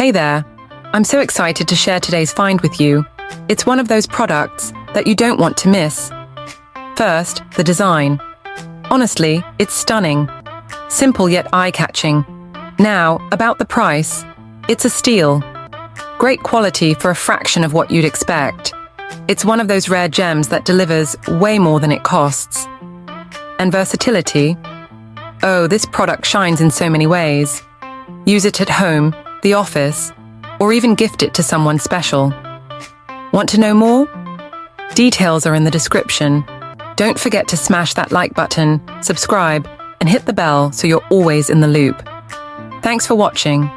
Hey there, I'm so excited to share today's find with you. It's one of those products that you don't want to miss. First, the design. Honestly, it's stunning. Simple yet eye-catching. Now, about the price. It's a steal. Great quality for a fraction of what you'd expect. It's one of those rare gems that delivers way more than it costs. And versatility? Oh, this product shines in so many ways. Use it at home, the office, or even gift it to someone special. Want to know more? Details are in the description. Don't forget to smash that like button, subscribe, and hit the bell so you're always in the loop. Thanks for watching.